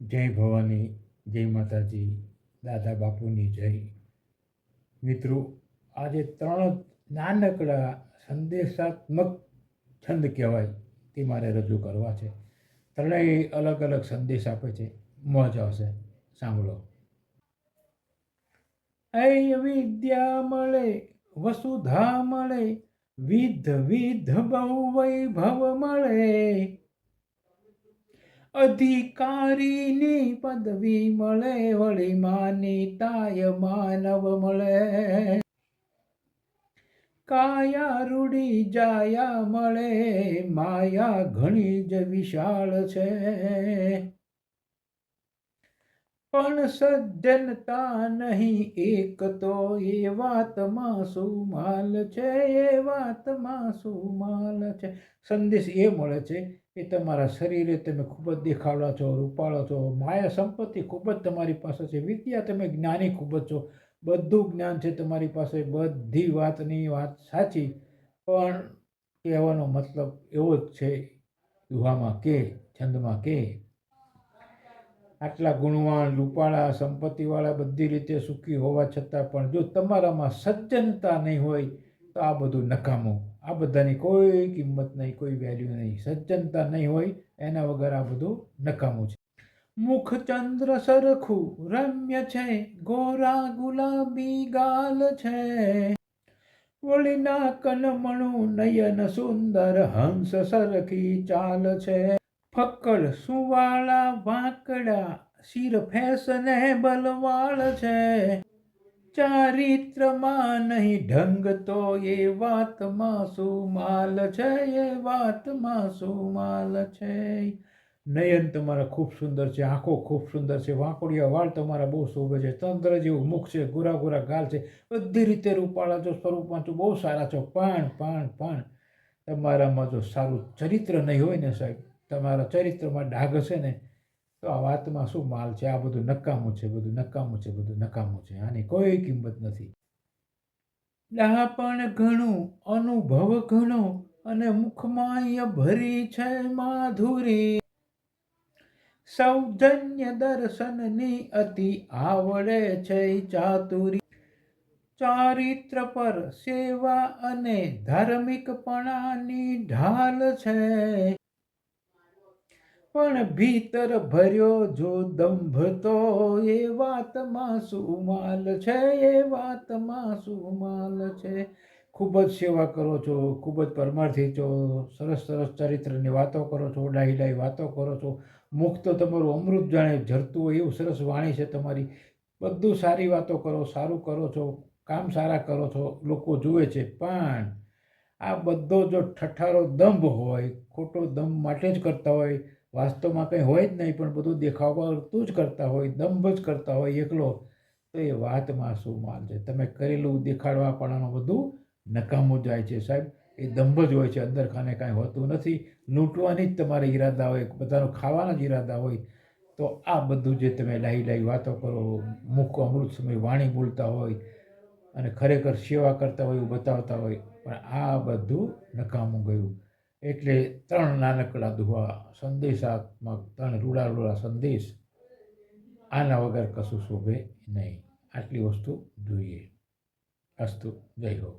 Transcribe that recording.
જય ભવાની, જય માતાજી, દાદા બાપુની જય. મિત્રો, આજે ત્રણ નાનકડા સંદેશાત્મક છંદ કહેવાય તે મારે રજૂ કરવા છે. ત્રણેય અલગ અલગ સંદેશ આપે છે. મોજ આવશે, સાંભળો. ऐ વિદ્યા મળે, વસુધા મળે, વિધ વિધ બહુ વૈભવ મળે, અધિકારીની પદવી મળે, વળી માનીતાય માનવ મળે, કાયા રૂડી જાયા મળે, માયા ઘણી જ વિશાળ છે, પણ સજ્જનતા નહીં એક તો એ વાતમાં શું માલ છે, એ વાતમાં શું માલ છે. સંદેશ એ મળે છે કે તમારા શરીરે તમે ખૂબ જ દેખાવડા છો, રૂપાળો છો, માયા સંપત્તિ ખૂબ જ તમારી પાસે છે, વિદ્યા તમે જ્ઞાની ખૂબ જ છો, બધું જ્ઞાન છે તમારી પાસે, બધી વાતની વાત સાચી, પણ કહેવાનો મતલબ એવો જ છે દુહામાં કે છંદમાં કે આટલા ગુણવાન, રૂપાળા, સંપત્તિવાળા, બધી રીતે સુખી હોવા છતાં પણ જો તમારામાં સજ્જનતા નહીં હોય તો આ બધું નકામું. આ બધાની કોઈ કિંમત નહીં, કોઈ વેલ્યુ નહીં. સજ્જનતા નહીં હોય એના વગર આ બધું નકામું છે. મુખ ચંદ્ર સરખું રમ્ય છે, ગોરા ગુલાબી ગાલ છે, વળી નાકન મણું નયન સુંદર, હંસ સરખી ચાલ છે, ફક્કડ સુવાળા વાંકડા, શિર ફેશનેબલ વાળ છે, ચારિત્રમાં નહીં ઢંગ તો એ વાતમાં શું માલ છે, એ વાતમાં શું માલ છે. નયન તમારા ખૂબ સુંદર છે, આંખો ખૂબ સુંદર છે, વાંકોડિયા વાળ તમારા બહુ શોભે છે, ચંદ્ર જેવું મુખ છે, ગોરા ગોરા ગાલ છે, બધી રીતે રૂપાળા છો, સ્વરૂપમાં છો, બહુ સારા છો, પણ તમારામાં જો સારું ચરિત્ર નહીં હોય ને સાહેબ, તમારા ચરિત્રમાં ડાઘ હશે ને તો આ વાતમાં શું માલ છે. આ બધું નકામું છે, બધું નકામું છે, બધું નકામું છે. આની કોઈ કિંમત નથી. પણ ઘણું, અનુભવ ઘણો, અને મુખમાં ભરી છે માધુરી, સૌજન્ય દર્શનની અતિ આવડે છે ચાતુરી, ચારિત્ર પર સેવા અને ધાર્મિકપણાની ઢાલ છે, પણ ભીતર ભર્યો જો દંભ તો એ વાતમાં શું માલ છે, એ વાતમાં શું માલ છે. ખૂબ જ સેવા કરો છો, ખૂબ જ પરમાર્થી છો, સરસ સરસ ચરિત્રની વાતો કરો છો, ડાહી વાતો કરો છો, મુખ તો તમારું અમૃત જાણે ઝરતું હોય એવું સરસ વાણી છે તમારી, બધું સારી વાતો કરો, સારું કરો છો, કામ સારા કરો છો, લોકો જુએ છે, પણ આ બધો જો ઠઠારો દંભ હોય, ખોટો દંભ માટે જ કરતા હોય, વાસ્તવમાં કંઈ હોય જ નહીં પણ બધું દેખાવતું જ કરતા હોય, દંભ જ કરતા હોય એકલો, તો એ વાતમાં શું માલ છે. તમે કરેલું દેખાડવાપણાનું બધું નકામું જાય છે સાહેબ. એ દંભ જ હોય છે, અંદર ખાને કાંઈ હોતું નથી. લૂંટવાની જ તમારે ઈરાદા હોય, બધાનો ખાવાના જ ઈરાદા હોય, તો આ બધું જે તમે ડાહી વાતો કરો, મુખ અમૃત સમય વાણી બોલતા હોય અને ખરેખર સેવા કરતા હોય એવું બતાવતા હોય, પણ આ બધું નકામું ગયું. એટલે ત્રણ નાનકડા દુહા સંદેશાત્મક, ત્રણ રૂડા સંદેશ, આના વગર કશું શોભે નહીં. આટલી વસ્તુ જોઈએ. અસ્તુ, જય હો.